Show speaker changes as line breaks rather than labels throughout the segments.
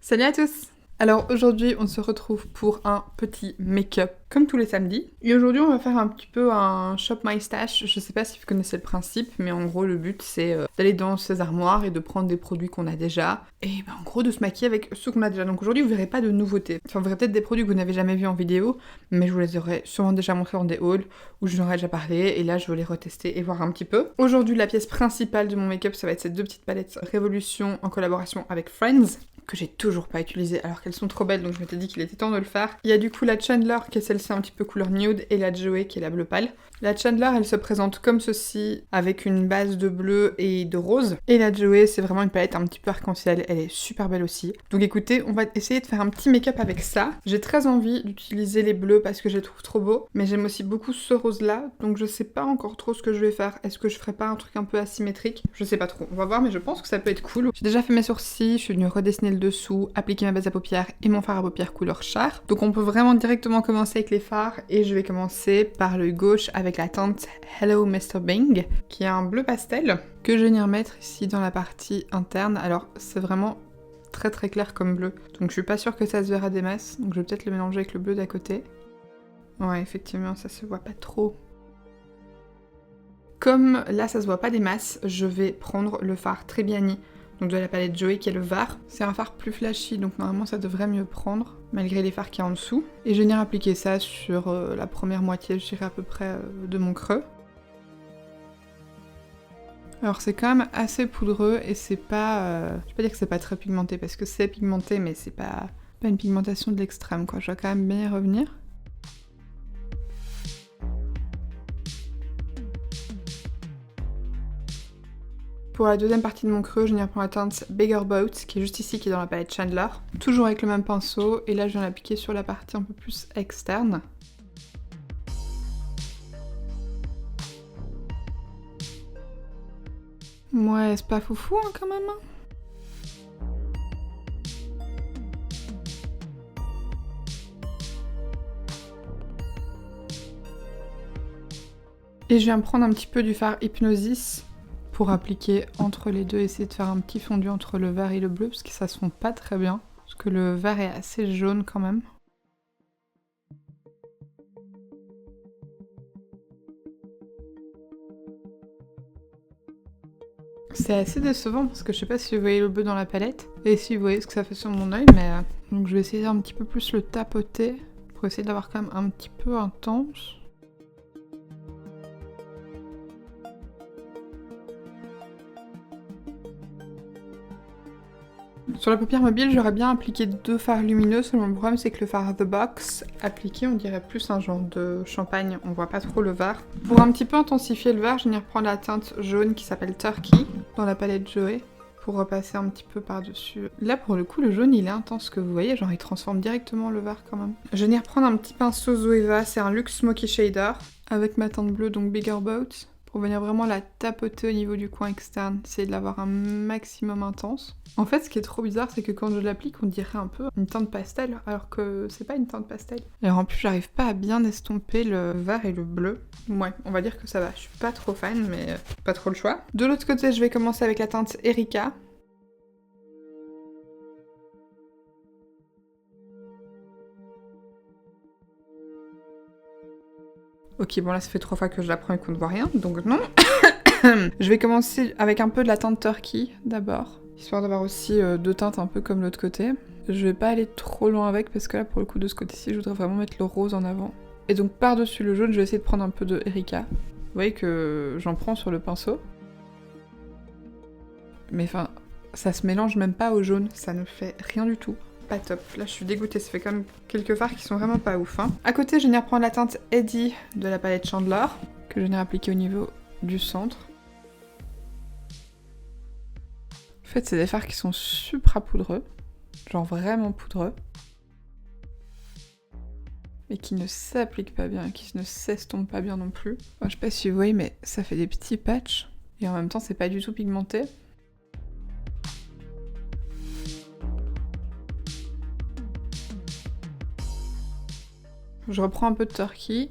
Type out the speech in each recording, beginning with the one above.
Salut à tous! Alors aujourd'hui on se retrouve pour un petit make-up comme tous les samedis. Et aujourd'hui on va faire un petit peu un shop my stash. Je sais pas si vous connaissez le principe, mais en gros le but c'est d'aller dans ces armoires et de prendre des produits qu'on a déjà. Et en gros de se maquiller avec ceux qu'on a déjà. Donc aujourd'hui vous verrez pas de nouveautés. Enfin vous verrez peut-être des produits que vous n'avez jamais vus en vidéo, mais je vous les aurais sûrement déjà montrés dans des hauls où je vous en aurais déjà parlé. Et là je vais les retester et voir un petit peu. Aujourd'hui la pièce principale de mon make-up ça va être ces deux petites palettes Révolution en collaboration avec Friends, que j'ai toujours pas utilisé alors qu'elles sont trop belles, donc je m'étais dit qu'il était temps de le faire. Il y a du coup la Chandler qui est celle-ci un petit peu couleur nude et la Joey qui est la bleu pâle. La Chandler elle se présente comme ceci avec une base de bleu et de rose. Et la Joey c'est vraiment une palette un petit peu arc-en-ciel, elle est super belle aussi. Donc écoutez, on va essayer de faire un petit make-up avec ça. J'ai très envie d'utiliser les bleus parce que je les trouve trop beaux, mais j'aime aussi beaucoup ce rose là, donc je sais pas encore trop ce que je vais faire. Est-ce que je ferais pas un truc un peu asymétrique? Je sais pas trop, on va voir, mais je pense que ça peut être cool. J'ai déjà fait mes sourcils, je suis venue redessiner le dessous, appliquer ma base à paupières et mon fard à paupières couleur char. Donc on peut vraiment directement commencer avec les fards et je vais commencer par l'œil gauche avec la teinte Hello Mr. Bing qui est un bleu pastel que je vais venir mettre ici dans la partie interne. Alors c'est vraiment très très clair comme bleu, donc je suis pas sûre que ça se verra des masses, donc je vais peut-être le mélanger avec le bleu d'à côté. Ouais, effectivement ça se voit pas trop. Comme là ça se voit pas des masses, je vais prendre le fard Trebbiani, donc de la palette Joey qui est le Var. C'est un fard plus flashy, donc normalement ça devrait mieux prendre, malgré les fards qu'il y a en dessous. Et je vais venir appliquer ça sur la première moitié, je dirais à peu près, de mon creux. Alors c'est quand même assez poudreux et c'est pas... je vais pas dire que c'est pas très pigmenté, parce que c'est pigmenté, mais c'est pas une pigmentation de l'extrême, quoi. Je dois quand même bien y revenir. Pour la deuxième partie de mon creux, je viens prendre la teinte Bigger Boat, qui est juste ici, qui est dans la palette Chandler. Toujours avec le même pinceau, et là je viens l'appliquer sur la partie un peu plus externe. Ouais, c'est pas foufou hein, quand même. Et je viens prendre un petit peu du fard Hypnosis pour appliquer entre les deux, essayer de faire un petit fondu entre le vert et le bleu, parce que ça se fond pas très bien, parce que le vert est assez jaune quand même. C'est assez décevant parce que je sais pas si vous voyez le bleu dans la palette et si vous voyez ce que ça fait sur mon œil, mais donc je vais essayer un petit peu plus le tapoter pour essayer d'avoir quand même un petit peu intense. Sur la paupière mobile, j'aurais bien appliqué deux fards lumineux, seulement le problème c'est que le fard The Box appliqué, on dirait plus un genre de champagne, on voit pas trop le vert. Pour un petit peu intensifier le vert, je vais venir prendre la teinte jaune qui s'appelle Turkey dans la palette Joey pour repasser un petit peu par-dessus. Là pour le coup, le jaune il est intense, que vous voyez, genre il transforme directement le vert quand même. Je vais venir prendre un petit pinceau Zoeva, c'est un Luxe Smoky Shader avec ma teinte bleue, donc Bigger Boat, pour venir vraiment la tapoter au niveau du coin externe, essayer de l'avoir un maximum intense. En fait, ce qui est trop bizarre, c'est que quand je l'applique, on dirait un peu une teinte pastel, alors que c'est pas une teinte pastel. Alors en plus, j'arrive pas à bien estomper le vert et le bleu. Ouais, on va dire que ça va. Je suis pas trop fan, mais pas trop le choix. De l'autre côté, je vais commencer avec la teinte Erika. Ok, bon là, ça fait 3 fois que je la prends et qu'on ne voit rien, donc non. Je vais commencer avec un peu de la teinte Turkey, d'abord, histoire d'avoir aussi deux teintes un peu comme l'autre côté. Je vais pas aller trop loin avec, parce que là, pour le coup, de ce côté-ci, je voudrais vraiment mettre le rose en avant. Et donc, par-dessus le jaune, je vais essayer de prendre un peu de Erika. Vous voyez que j'en prends sur le pinceau. Mais enfin, ça se mélange même pas au jaune, ça ne fait rien du tout. Pas top. Là, je suis dégoûtée, ça fait quand même quelques fards qui sont vraiment pas ouf. Hein. À côté, je viens prendre la teinte Eddie de la palette Chandler, que je viens appliquer au niveau du centre. En fait, c'est des fards qui sont super poudreux, genre vraiment poudreux, et qui ne s'appliquent pas bien, qui ne s'estompent pas bien non plus. Enfin, je sais pas si vous voyez, mais ça fait des petits patchs, et en même temps, c'est pas du tout pigmenté. Je reprends un peu de Turkey.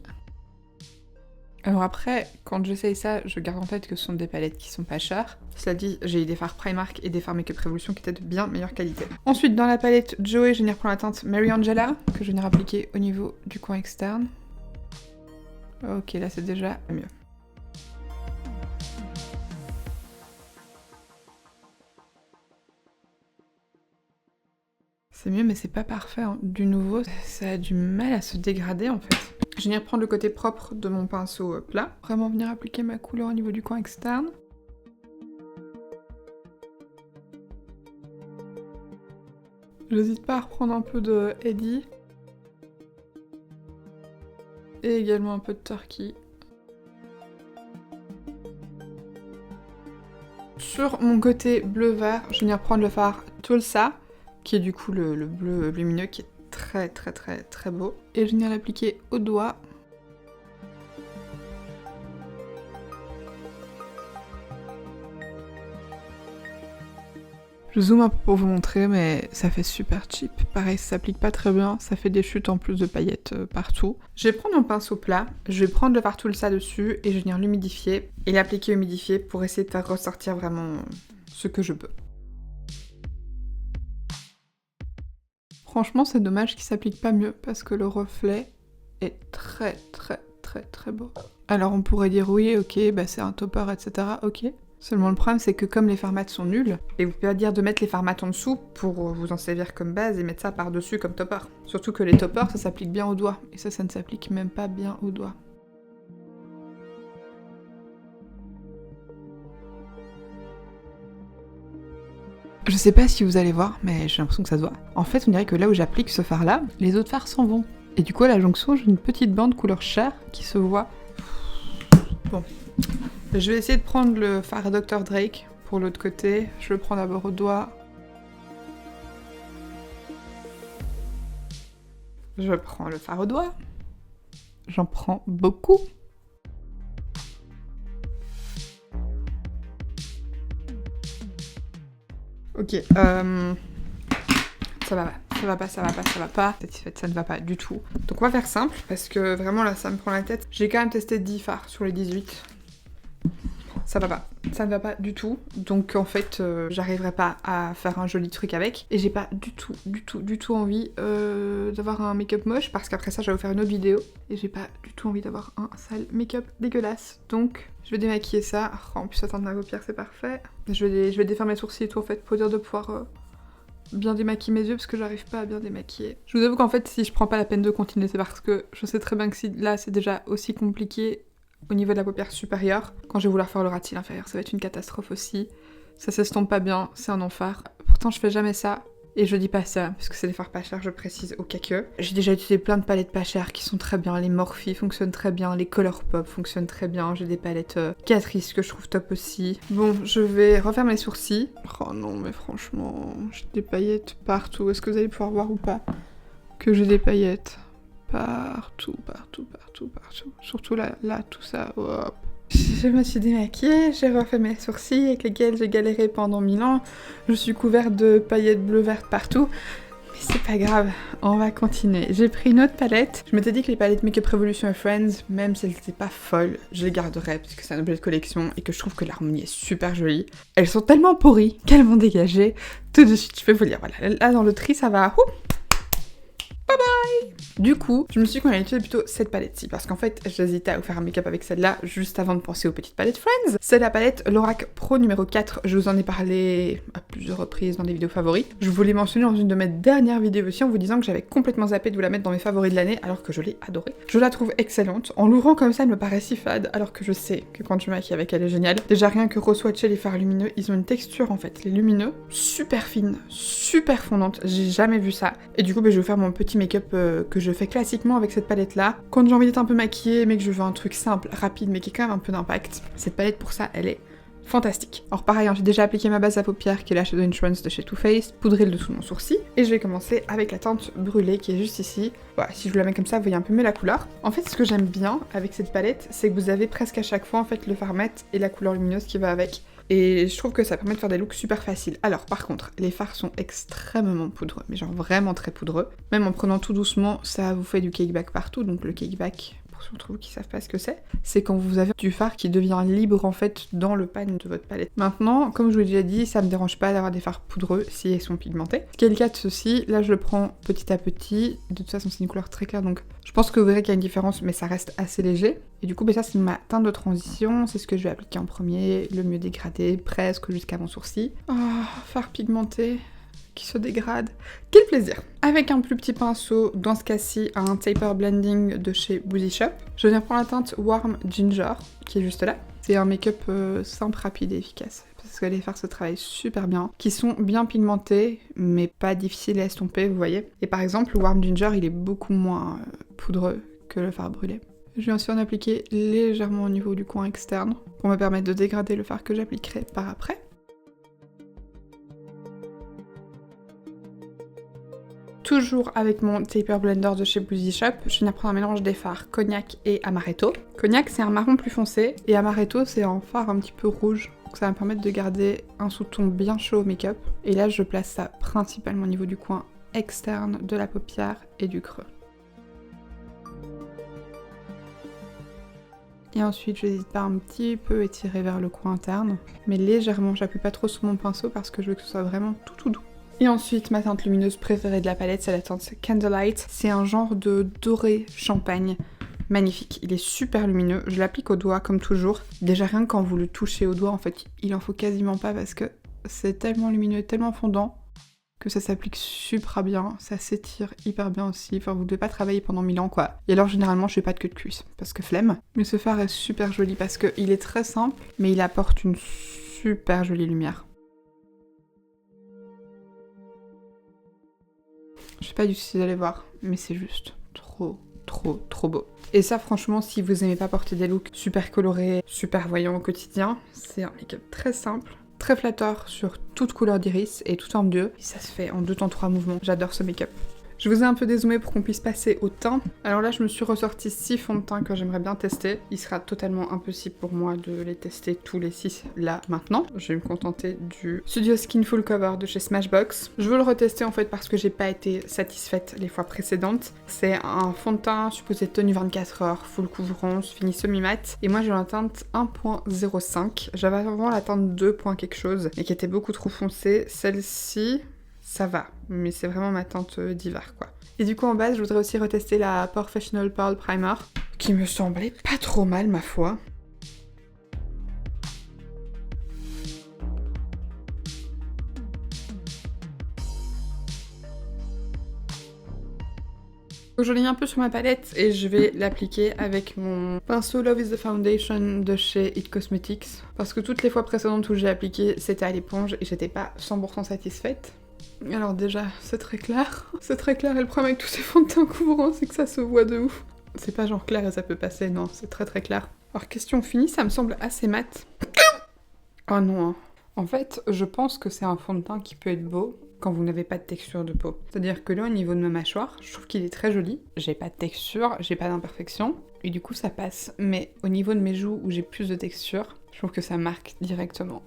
Alors après, quand j'essaye ça, je garde en tête que ce sont des palettes qui sont pas chères. Cela dit, j'ai eu des fards Primark et des fards Makeup Revolution qui étaient de bien meilleure qualité. Ensuite, dans la palette Joey, je vais venir prendre la teinte Mary Angela, que je vais venir appliquer au niveau du coin externe. Ok, là c'est déjà mieux. C'est mieux, mais c'est pas parfait, hein. Du nouveau, ça a du mal à se dégrader en fait. Je vais venir prendre le côté propre de mon pinceau plat. Vraiment venir appliquer ma couleur au niveau du coin externe. J'hésite pas à reprendre un peu de Eddie. Et également un peu de Turkey. Sur mon côté bleu-vert, je vais venir prendre le fard Tulsa, qui est du coup le bleu lumineux, qui est très beau. Et je vais venir l'appliquer au doigt. Je zoome un peu pour vous montrer, mais ça fait super cheap. Pareil, ça s'applique pas très bien, ça fait des chutes en plus de paillettes partout. Je vais prendre mon pinceau plat, je vais prendre le fard Tulsa dessus et je vais venir l'humidifier et l'appliquer humidifié pour essayer de faire ressortir vraiment ce que je peux. Franchement, c'est dommage qu'il s'applique pas mieux parce que le reflet est très beau. Alors on pourrait dire oui, ok, bah c'est un topper, etc. Ok. Seulement le problème c'est que comme les fards mat sont nuls, et vous pouvez pas dire de mettre les fards mat en dessous pour vous en servir comme base et mettre ça par-dessus comme topper. Surtout que les toppers ça s'applique bien au doigt, et ça ne s'applique même pas bien au doigt. Je sais pas si vous allez voir, mais j'ai l'impression que ça se voit. En fait, on dirait que là où j'applique ce fard là, les autres fards s'en vont. Et du coup à la jonction, j'ai une petite bande couleur chair qui se voit. Bon. Je vais essayer de prendre le fard Dr. Drake pour l'autre côté. Je le prends d'abord au doigt. Je prends le fard au doigt. J'en prends beaucoup. Ok, ça va pas. Satisfaite, ça ne va pas du tout. Donc on va faire simple, parce que vraiment là ça me prend la tête. J'ai quand même testé 10 fards sur les 18. Ça va pas. Ça ne va pas du tout. Donc en fait, j'arriverai pas à faire un joli truc avec. Et j'ai pas du tout envie d'avoir un make-up moche, parce qu'après ça, je vais vous faire une autre vidéo. Et j'ai pas du tout envie d'avoir un sale make-up dégueulasse. Donc, je vais démaquiller ça. Oh, en plus, ça teinte ma paupière, c'est parfait. Je vais défaire mes sourcils et tout, en fait, pour dire de pouvoir bien démaquiller mes yeux, parce que j'arrive pas à bien démaquiller. Je vous avoue qu'en fait, si je prends pas la peine de continuer, c'est parce que je sais très bien que si là, c'est déjà aussi compliqué au niveau de la paupière supérieure, quand je vais vouloir faire le ras de cils inférieur, ça va être une catastrophe aussi. Ça s'estompe pas bien, c'est un enfer. Pourtant, je fais jamais ça. Et je dis pas ça, parce que c'est des fards pas chers, je précise au cas que. J'ai déjà utilisé plein de palettes pas chères qui sont très bien. Les Morphe fonctionnent très bien, les Colourpop fonctionnent très bien. J'ai des palettes Catrice que je trouve top aussi. Bon, je vais refaire mes sourcils. Oh non, mais franchement, j'ai des paillettes partout. Est-ce que vous allez pouvoir voir ou pas que j'ai des paillettes partout. Surtout là, tout ça, hop. Je me suis démaquillée, j'ai refait mes sourcils avec lesquels j'ai galéré pendant 1000 ans. Je suis couverte de paillettes bleu-vertes partout. Mais c'est pas grave, on va continuer. J'ai pris une autre palette. Je m'étais dit que les palettes Makeup Revolution et Friends, même si elles étaient pas folles, je les garderais parce que c'est un objet de collection et que je trouve que l'harmonie est super jolie. Elles sont tellement pourries qu'elles vont dégager tout de suite. Je peux vous dire, voilà, là dans le tri ça va. Bye bye. Du coup, je me suis dit qu'on allait utiliser plutôt cette palette-ci, parce qu'en fait, j'hésitais à vous faire un make-up avec celle-là, juste avant de penser aux petites palettes Friends. C'est la palette Lorac Pro numéro 4, je vous en ai parlé à plusieurs reprises dans des vidéos favoris. Je vous l'ai mentionné dans une de mes dernières vidéos aussi, en vous disant que j'avais complètement zappé de vous la mettre dans mes favoris de l'année, alors que je l'ai adorée. Je la trouve excellente, en l'ouvrant comme ça, elle me paraît si fade, alors que je sais que quand je maquille avec elle, elle est géniale. Déjà rien que re-swatcher les fards lumineux, ils ont une texture en fait, les lumineux, super fine, super fondante, j'ai jamais vu ça. Et du coup, je vais faire mon petit make-up que je fais classiquement avec cette palette là. Quand j'ai envie d'être un peu maquillée mais que je veux un truc simple, rapide mais qui a quand même un peu d'impact, cette palette pour ça elle est fantastique. Alors pareil, hein, j'ai déjà appliqué ma base à paupières qui est la Shadow Insurance de chez Too Faced, poudré le dessous de mon sourcil, et je vais commencer avec la teinte brûlée qui est juste ici. Voilà, si je vous la mets comme ça, vous voyez un peu mieux la couleur. En fait, ce que j'aime bien avec cette palette, c'est que vous avez presque à chaque fois en fait le fard mat et la couleur lumineuse qui va avec. Et je trouve que ça permet de faire des looks super faciles. Alors par contre, les fards sont extrêmement poudreux, mais genre vraiment très poudreux. Même en prenant tout doucement, ça vous fait du cake back partout, donc le cake back, pour d'entre vous qui savent pas ce que c'est quand vous avez du fard qui devient libre en fait dans le pan de votre palette. Maintenant, comme je vous l'ai déjà dit, ça me dérange pas d'avoir des fards poudreux si ils sont pigmentés. Ce qui est le cas de ceux-ci, là je le prends petit à petit, de toute façon c'est une couleur très claire donc je pense que vous verrez qu'il y a une différence mais ça reste assez léger. Et du coup, ça c'est ma teinte de transition, c'est ce que je vais appliquer en premier, le mieux dégradé, presque jusqu'à mon sourcil. Oh, fard pigmenté qui se dégrade. Quel plaisir! Avec un plus petit pinceau, dans ce cas-ci, un Taper Blending de chez Boozy Shop, je viens prendre la teinte Warm Ginger, qui est juste là. C'est un make-up simple, rapide et efficace, parce que les fards se travaillent super bien, qui sont bien pigmentés, mais pas difficiles à estomper, vous voyez. Et par exemple, le Warm Ginger, il est beaucoup moins poudreux que le fard brûlé. Je vais aussi en appliquer légèrement au niveau du coin externe, pour me permettre de dégrader le fard que j'appliquerai par après. Toujours avec mon Taper Blender de chez Boozy Shop, je viens prendre un mélange des fards Cognac et Amaretto. Cognac c'est un marron plus foncé et Amaretto c'est un fard un petit peu rouge. Donc ça va me permettre de garder un sous-ton bien chaud au make-up. Et là je place ça principalement au niveau du coin externe de la paupière et du creux. Et ensuite je n'hésite pas un petit peu étirer vers le coin interne, mais légèrement, j'appuie pas trop sur mon pinceau parce que je veux que ce soit vraiment tout doux. Et ensuite, ma teinte lumineuse préférée de la palette, c'est la teinte Candlelight. C'est un genre de doré champagne magnifique. Il est super lumineux. Je l'applique au doigt comme toujours. Déjà rien que quand vous le touchez au doigt, en fait, il en faut quasiment pas parce que c'est tellement lumineux et tellement fondant que ça s'applique super bien. Ça s'étire hyper bien aussi. Enfin, vous devez pas travailler pendant 1000 ans, quoi. Et alors, généralement, je fais pas de queue de cuisse parce que flemme. Mais ce fard est super joli parce qu'il est très simple, mais il apporte une super jolie lumière. Je sais pas du tout si vous allez voir, mais c'est juste trop beau. Et ça franchement, si vous aimez pas porter des looks super colorés, super voyants au quotidien, c'est un make-up très simple, très flatteur sur toute couleur d'iris et toute forme d'yeux. Et ça se fait en 2 temps 3 mouvements. J'adore ce make-up. Je vous ai un peu dézoomé pour qu'on puisse passer au teint. Alors là, je me suis ressorti 6 fonds de teint que j'aimerais bien tester. Il sera totalement impossible pour moi de les tester tous les 6 là maintenant. Je vais me contenter du Studio Skin Full Cover de chez Smashbox. Je veux le retester en fait parce que j'ai pas été satisfaite les fois précédentes. C'est un fond de teint supposé tenue 24 heures, full couvrance, fini semi-mat. Et moi j'ai la teinte 1.05. J'avais avant la teinte 2. quelque chose, mais qui était beaucoup trop foncée. Celle-ci... ça va, mais c'est vraiment ma teinte d'hiver quoi. Et du coup en base, je voudrais aussi retester la Professional Pearl Primer, qui me semblait pas trop mal ma foi. Donc, j'en ai mis un peu sur ma palette et je vais l'appliquer avec mon pinceau Love is the Foundation de chez It Cosmetics. Parce que toutes les fois précédentes où j'ai appliqué, c'était à l'éponge et j'étais pas 100% satisfaite. Alors déjà, c'est très clair. C'est très clair et le problème avec tous ces fonds de teint couvrants, c'est que ça se voit de ouf. C'est pas genre clair et ça peut passer, non, c'est très clair. Alors question finie, ça me semble assez mat. Oh non, hein. En fait, je pense que c'est un fond de teint qui peut être beau quand vous n'avez pas de texture de peau. C'est-à-dire que là, au niveau de ma mâchoire, je trouve qu'il est très joli. J'ai pas de texture, j'ai pas d'imperfection, et du coup ça passe. Mais au niveau de mes joues où j'ai plus de texture, je trouve que ça marque directement.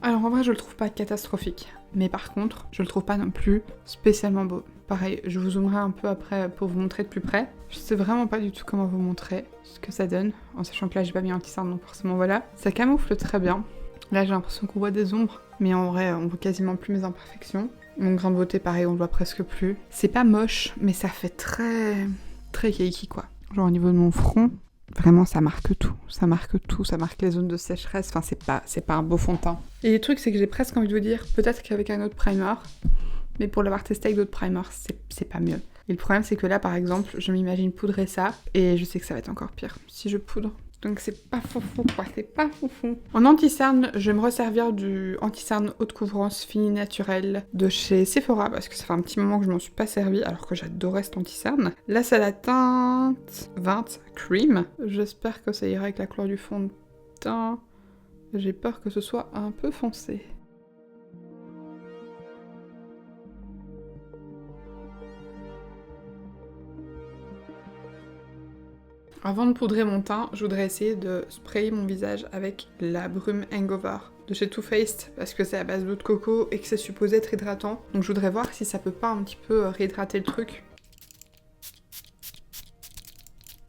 Alors en vrai je le trouve pas catastrophique, mais par contre je le trouve pas non plus spécialement beau. Pareil, je vous zoomerai un peu après pour vous montrer de plus près. Je sais vraiment pas du tout comment vous montrer ce que ça donne, en sachant que là j'ai pas mis anti-cerne donc forcément voilà. Ça camoufle très bien. Là j'ai l'impression qu'on voit des ombres, mais en vrai on voit quasiment plus mes imperfections. Mon grain de beauté pareil on le voit presque plus. C'est pas moche, mais ça fait très cakey quoi. Genre au niveau de mon front, vraiment ça marque tout, ça marque les zones de sécheresse, enfin c'est pas un beau fond de teint. Et le truc c'est que j'ai presque envie de vous dire, peut-être qu'avec un autre primer, mais pour l'avoir testé avec d'autres primers, c'est pas mieux. Et le problème c'est que là par exemple, je m'imagine poudrer ça, et je sais que ça va être encore pire si je poudre. Donc c'est pas foufou quoi, c'est pas foufou. En anti-cerne, je vais me resservir du anti-cerne haute couvrance fini naturel de chez Sephora, parce que ça fait un petit moment que je m'en suis pas servi, alors que j'adorais cet anti-cerne. Là c'est la teinte 20 Cream. J'espère que ça ira avec la couleur du fond de teint. J'ai peur que ce soit un peu foncé. Avant de poudrer mon teint, je voudrais essayer de sprayer mon visage avec la brume Hangover de chez Too Faced parce que c'est à base d'eau de coco et que c'est supposé être hydratant. Donc je voudrais voir si ça peut pas un petit peu réhydrater le truc.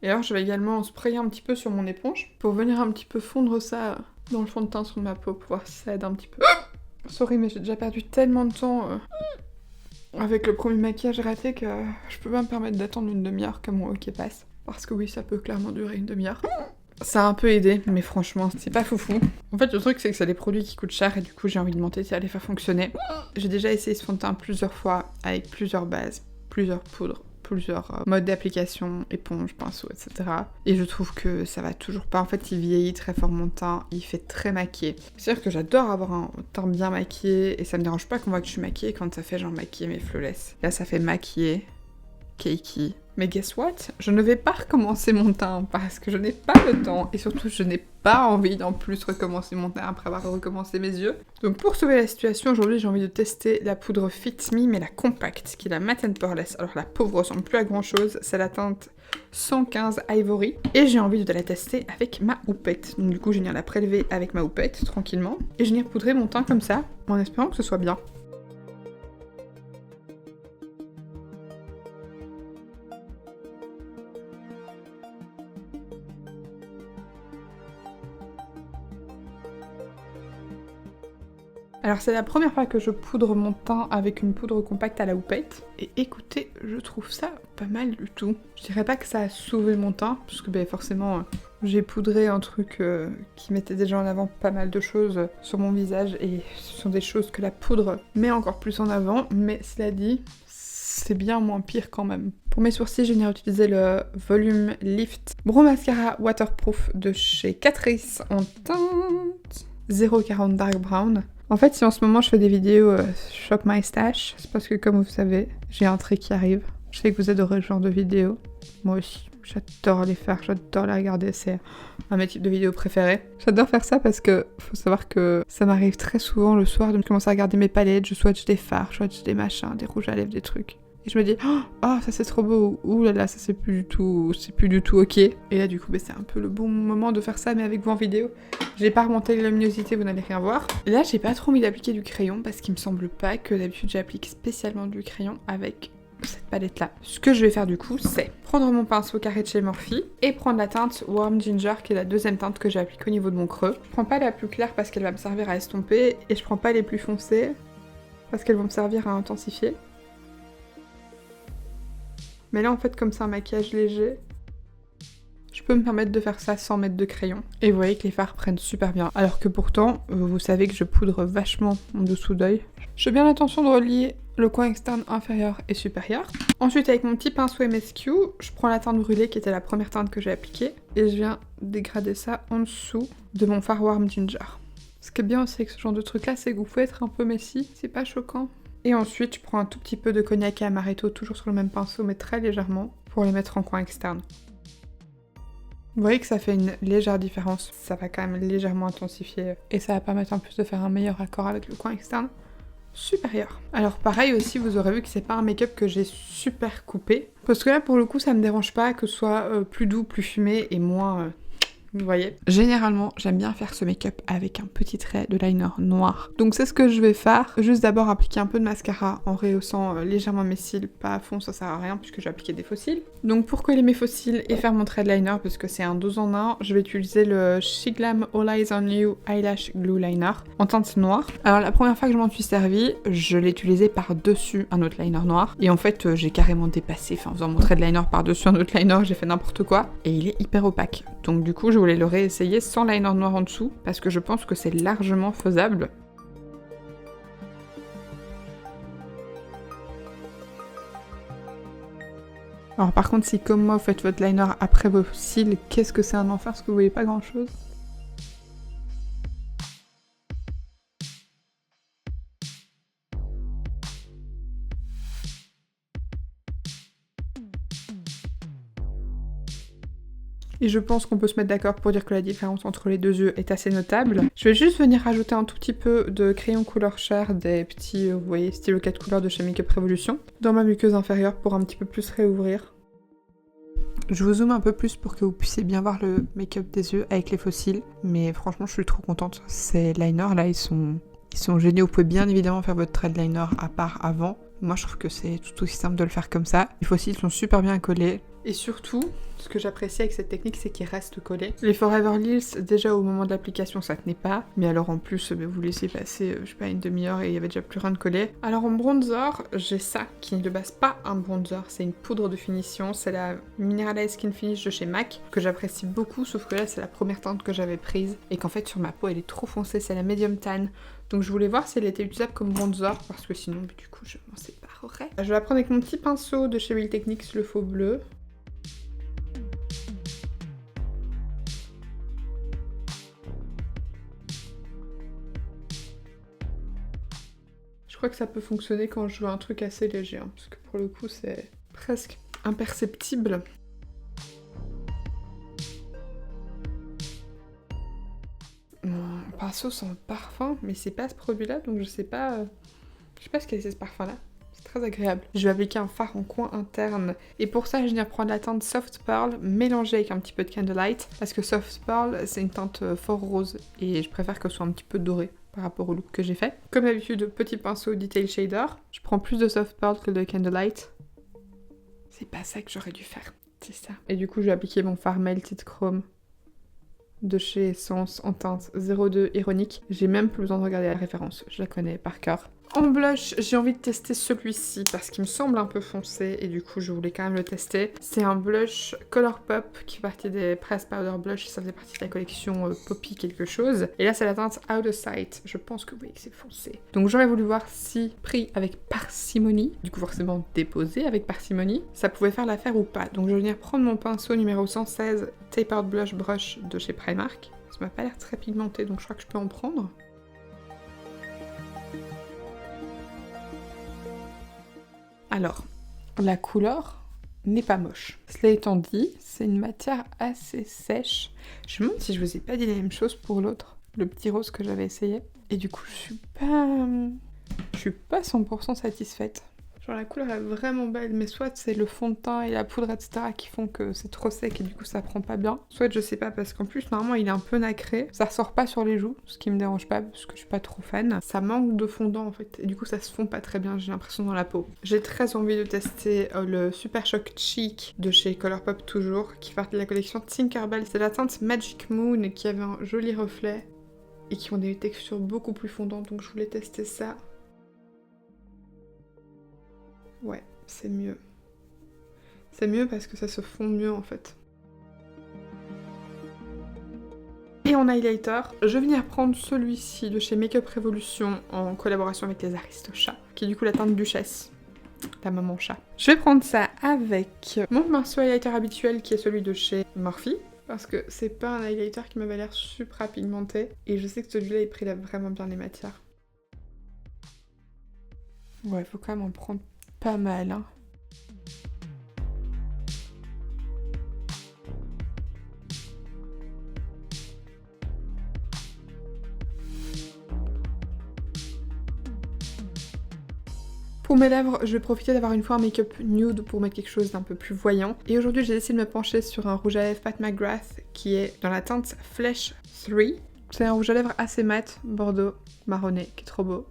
Et alors je vais également sprayer un petit peu sur mon éponge pour venir un petit peu fondre ça dans le fond de teint sur ma peau pour voir si ça aide un petit peu. Sorry mais j'ai déjà perdu tellement de temps avec le premier maquillage raté que je peux pas me permettre d'attendre une demi-heure que mon hockey passe. Parce que oui, ça peut clairement durer une demi-heure. Ça a un peu aidé, mais franchement, c'est pas foufou. En fait, le truc, c'est que c'est des produits qui coûtent cher et du coup, j'ai envie de m'entêter à les faire fonctionner. J'ai déjà essayé ce fond de teint plusieurs fois avec plusieurs bases, plusieurs poudres, plusieurs modes d'application, éponge, pinceau, etc. Et je trouve que ça va toujours pas. En fait, il vieillit très fort mon teint, il fait très maquillé. C'est-à-dire que j'adore avoir un teint bien maquillé et ça me dérange pas qu'on voit que je suis maquillée quand ça fait genre maquillé mais flawless. Là, ça fait maquillé, cakey. Mais guess what? Je ne vais pas recommencer mon teint parce que je n'ai pas le temps et surtout je n'ai pas envie d'en plus recommencer mon teint après avoir recommencé mes yeux. Donc pour sauver la situation, aujourd'hui j'ai envie de tester la poudre Fit Me mais la compacte qui est la Matte & Poreless. Alors la pauvre ressemble plus à grand chose, c'est la teinte 115 Ivory et j'ai envie de la tester avec ma houppette. Donc du coup je viens la prélever avec ma houppette tranquillement et je viens poudrer mon teint comme ça en espérant que ce soit bien. Alors c'est la première fois que je poudre mon teint avec une poudre compacte à la houppette. Et écoutez, je trouve ça pas mal du tout. Je dirais pas que ça a sauvé mon teint, parce que forcément j'ai poudré un truc qui mettait déjà en avant pas mal de choses sur mon visage. Et ce sont des choses que la poudre met encore plus en avant. Mais cela dit, c'est bien moins pire quand même. Pour mes sourcils, je viens utiliser le Volume Lift Brow Mascara Waterproof de chez Catrice en teinte 040 Dark Brown. En fait, si en ce moment je fais des vidéos Shop My Stash, c'est parce que comme vous savez, j'ai un trait qui arrive. Je sais que vous adorez ce genre de vidéos. Moi aussi, j'adore les faire, j'adore les regarder, c'est un de mes types de vidéos préférés. J'adore faire ça parce que faut savoir que ça m'arrive très souvent le soir de me commencer à regarder mes palettes, je swatch des fards, je swatch des machins, des rouges à lèvres, des trucs. Et je me dis, oh ça c'est trop beau, ouh là là, ça c'est plus du tout ok. Et là du coup, c'est un peu le bon moment de faire ça, mais avec vous en vidéo. J'ai pas remonté la luminosité, vous n'allez rien voir. Et là, j'ai pas trop envie d'appliquer du crayon parce qu'il me semble pas que d'habitude j'applique spécialement du crayon avec cette palette là. Ce que je vais faire du coup, c'est prendre mon pinceau carré de chez Morphe et prendre la teinte Warm Ginger qui est la deuxième teinte que j'applique au niveau de mon creux. Je prends pas la plus claire parce qu'elle va me servir à estomper et je prends pas les plus foncées parce qu'elles vont me servir à intensifier. Mais là, en fait, comme c'est un maquillage léger, je peux me permettre de faire ça sans mettre de crayon. Et vous voyez que les fards prennent super bien. Alors que pourtant, vous savez que je poudre vachement mon dessous d'œil. Je fais bien attention de relier le coin externe inférieur et supérieur. Ensuite, avec mon petit pinceau MSQ, je prends la teinte brûlée qui était la première teinte que j'ai appliquée. Et je viens dégrader ça en dessous de mon fard Warm Ginger. Ce qui est bien aussi avec ce genre de truc là, c'est que vous pouvez être un peu messy, c'est pas choquant. Et ensuite, je prends un tout petit peu de cognac et amaretto, toujours sur le même pinceau, mais très légèrement, pour les mettre en coin externe. Vous voyez que ça fait une légère différence, ça va quand même légèrement intensifier, et ça va permettre en plus de faire un meilleur accord avec le coin externe supérieur. Alors pareil aussi, vous aurez vu que c'est pas un make-up que j'ai super coupé, parce que là pour le coup ça me dérange pas que ce soit plus doux, plus fumé et moins... Vous voyez, généralement, j'aime bien faire ce make-up avec un petit trait de liner noir. Donc c'est ce que je vais faire. Juste d'abord appliquer un peu de mascara en rehaussant légèrement mes cils, pas à fond, ça sert à rien puisque j'ai appliqué des faux cils. Donc pour coller mes faux cils et faire mon trait de liner, parce que c'est un 2 en 1, je vais utiliser le Shiglam All Eyes on You Eyelash Glue Liner en teinte noire. Alors la première fois que je m'en suis servi, je l'ai utilisé par-dessus un autre liner noir. Et en fait, j'ai carrément dépassé, en faisant mon trait de liner par-dessus un autre liner, j'ai fait n'importe quoi. Et il est hyper opaque. Donc du coup, je voulais le réessayer sans liner noir en dessous, parce que je pense que c'est largement faisable. Alors par contre, si comme moi vous faites votre liner après vos cils, qu'est-ce que c'est un enfer parce que vous voyez pas grand chose. Et je pense qu'on peut se mettre d'accord pour dire que la différence entre les deux yeux est assez notable. Je vais juste venir rajouter un tout petit peu de crayon couleur chair, des petits, vous voyez, stylo 4 couleurs de chez Makeup Revolution, dans ma muqueuse inférieure pour un petit peu plus réouvrir. Je vous zoome un peu plus pour que vous puissiez bien voir le make-up des yeux avec les fossiles. Mais franchement, je suis trop contente. Ces liners là, ils sont géniaux. Vous pouvez bien évidemment faire votre thread liner à part avant. Moi, je trouve que c'est tout aussi simple de le faire comme ça. Les fossiles sont super bien collés. Et surtout, ce que j'apprécie avec cette technique, c'est qu'ils restent collés. Les Forever Lils, déjà au moment de l'application, ça tenait pas. Mais alors en plus, vous laissez passer, je sais pas, une demi-heure et il y avait déjà plus rien de collé. Alors en bronzer, j'ai ça, qui n'est de base pas un bronzer, c'est une poudre de finition. C'est la Mineralized Skin Finish de chez MAC, que j'apprécie beaucoup, sauf que là, c'est la première teinte que j'avais prise. Et qu'en fait, sur ma peau, elle est trop foncée, c'est la Medium Tan. Donc je voulais voir si elle était utilisable comme bronzer, parce que sinon, du coup, je m'en séparerais. Je vais la prendre avec mon petit pinceau de chez Real Techniques, le faux bleu. Je crois que ça peut fonctionner quand je veux un truc assez léger, hein, parce que pour le coup, c'est presque imperceptible. Mon pinceau sent le parfum, mais c'est pas ce produit-là, donc je sais pas ce que c'est ce parfum-là. C'est très agréable. Je vais appliquer un fard en coin interne. Et pour ça, je viens prendre la teinte Soft Pearl mélangée avec un petit peu de Candlelight. Parce que Soft Pearl, c'est une teinte fort rose. Et je préfère que ce soit un petit peu doré par rapport au look que j'ai fait. Comme d'habitude, petit pinceau Detail Shader. Je prends plus de Soft Pearl que de Candlelight. C'est pas ça que j'aurais dû faire. C'est ça. Et du coup, je vais appliquer mon fard Melted Chrome de chez Essence en teinte 02 ironique. J'ai même plus besoin de regarder la référence. Je la connais par cœur. En blush, j'ai envie de tester celui-ci parce qu'il me semble un peu foncé et du coup je voulais quand même le tester. C'est un blush Colourpop qui fait partie des Pressed Powder Blush, ça faisait partie de la collection Poppy quelque chose. Et là c'est la teinte Out of Sight, je pense que vous voyez que c'est foncé. Donc j'aurais voulu voir si pris avec parcimonie, du coup forcément déposé avec parcimonie, ça pouvait faire l'affaire ou pas. Donc je vais venir prendre mon pinceau numéro 116 Tapered Blush Brush de chez Primark. Ça m'a pas l'air très pigmenté donc je crois que je peux en prendre. Alors, la couleur n'est pas moche. Cela étant dit, c'est une matière assez sèche. Je me demande si je vous ai pas dit la même chose pour l'autre, le petit rose que j'avais essayé. Et du coup, je suis pas 100% satisfaite. Genre la couleur est vraiment belle, mais soit c'est le fond de teint et la poudre, etc. qui font que c'est trop sec et du coup ça prend pas bien. Soit je sais pas, parce qu'en plus normalement il est un peu nacré. Ça ressort pas sur les joues, ce qui me dérange pas parce que je suis pas trop fan. Ça manque de fondant en fait, et du coup ça se fond pas très bien, j'ai l'impression dans la peau. J'ai très envie de tester le Super Shock Cheek de chez Colourpop toujours, qui fait partie de la collection Tinkerbell. C'est la teinte Magic Moon qui avait un joli reflet et qui ont des textures beaucoup plus fondantes, donc je voulais tester ça. Ouais, c'est mieux. C'est mieux parce que ça se fond mieux en fait. Et en highlighter, je vais venir prendre celui-ci de chez Makeup Revolution en collaboration avec les Aristochats, qui est du coup la teinte Duchesse, la maman chat. Je vais prendre ça avec mon pinceau highlighter habituel qui est celui de chez Morphe, parce que c'est pas un highlighter qui m'avait l'air super pigmenté, et je sais que celui-là il prélève vraiment bien les matières. Ouais, faut quand même en prendre pas mal, hein. Pour mes lèvres, je vais profiter d'avoir une fois un make-up nude pour mettre quelque chose d'un peu plus voyant. Et aujourd'hui, j'ai décidé de me pencher sur un rouge à lèvres Pat McGrath qui est dans la teinte Flesh 3. C'est un rouge à lèvres assez mat, bordeaux, marronné, qui est trop beau.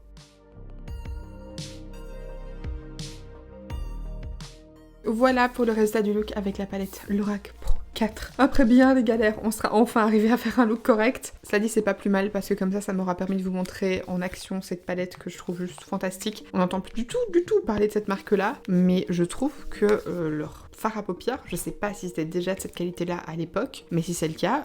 Voilà pour le résultat du look avec la palette Lorac Pro 4. Après bien des galères, on sera enfin arrivé à faire un look correct. Cela dit, c'est pas plus mal parce que comme ça m'aura permis de vous montrer en action cette palette que je trouve juste fantastique. On n'entend plus du tout parler de cette marque-là, mais je trouve que leur fard à paupières, je sais pas si c'était déjà de cette qualité-là à l'époque, mais si c'est le cas,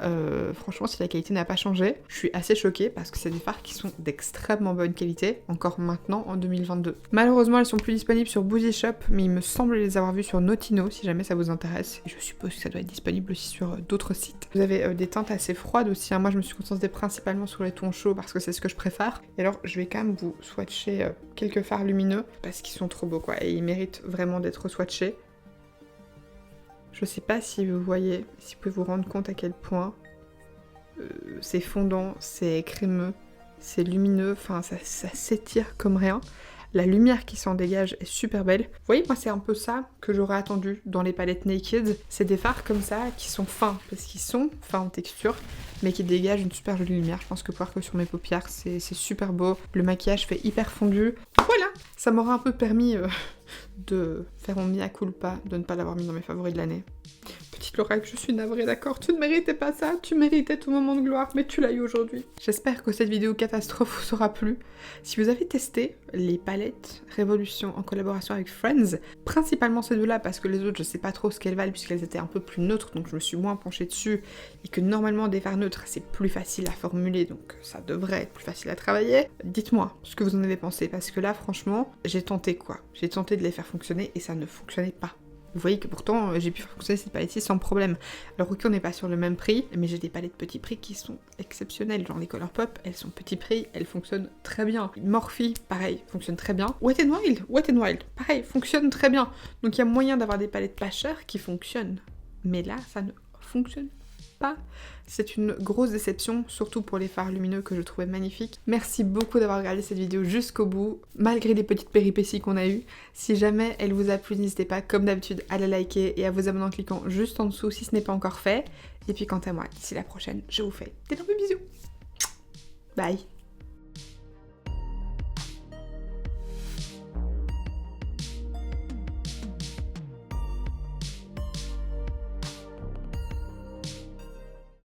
franchement, si la qualité n'a pas changé, je suis assez choquée parce que c'est des fards qui sont d'extrêmement bonne qualité, encore maintenant en 2022. Malheureusement, elles sont plus disponibles sur Boozy Shop, mais il me semble les avoir vues sur Notino, si jamais ça vous intéresse. Et je suppose que ça doit être disponible aussi sur d'autres sites. Vous avez des teintes assez froides aussi, hein. Moi je me suis concentrée principalement sur les tons chauds parce que c'est ce que je préfère. Et alors je vais quand même vous swatcher quelques fards lumineux parce qu'ils sont trop beaux quoi, et ils méritent vraiment d'être swatchés. Je sais pas si vous voyez, si vous pouvez vous rendre compte à quel point c'est fondant, c'est crémeux, c'est lumineux, enfin ça s'étire comme rien. La lumière qui s'en dégage est super belle. Vous voyez, moi c'est un peu ça que j'aurais attendu dans les palettes Naked. C'est des fards comme ça qui sont fins, parce qu'ils sont fins en texture, mais qui dégagent une super jolie lumière. Je pense que voir que sur mes paupières, c'est super beau. Le maquillage fait hyper fondu. Voilà, ça m'aura un peu permis de faire mon mea culpa, de ne pas l'avoir mis dans mes favoris de l'année. Petite Laura, je suis navrée, d'accord, tu ne méritais pas ça, tu méritais ton moment de gloire, mais tu l'as eu aujourd'hui. J'espère que cette vidéo catastrophe vous aura plu. Si vous avez testé les palettes Révolution en collaboration avec Friends, principalement ces deux-là, parce que les autres, je sais pas trop ce qu'elles valent, puisqu'elles étaient un peu plus neutres, donc je me suis moins penchée dessus, et que normalement des fards neutres, c'est plus facile à formuler, donc ça devrait être plus facile à travailler. Dites-moi ce que vous en avez pensé, parce que là, franchement, j'ai tenté quoi. J'ai tenté de les faire fonctionner, et ça ne fonctionnait pas. Vous voyez que pourtant, j'ai pu faire fonctionner cette palette-ci sans problème. Alors ok, on n'est pas sur le même prix, mais j'ai des palettes petit prix qui sont exceptionnelles. Genre les Colourpop, elles sont petit prix, elles fonctionnent très bien. Morphe, pareil, fonctionne très bien. Wet n Wild, pareil, fonctionne très bien. Donc il y a moyen d'avoir des palettes pas chères qui fonctionnent. Mais là, ça ne fonctionne pas. C'est une grosse déception, surtout pour les fards lumineux que je trouvais magnifiques. Merci beaucoup d'avoir regardé cette vidéo jusqu'au bout, malgré les petites péripéties qu'on a eues. Si jamais elle vous a plu, n'hésitez pas, comme d'habitude, à la liker et à vous abonner en cliquant juste en dessous si ce n'est pas encore fait. Et puis quant à moi, d'ici la prochaine, je vous fais d'énormes bisous. Bye.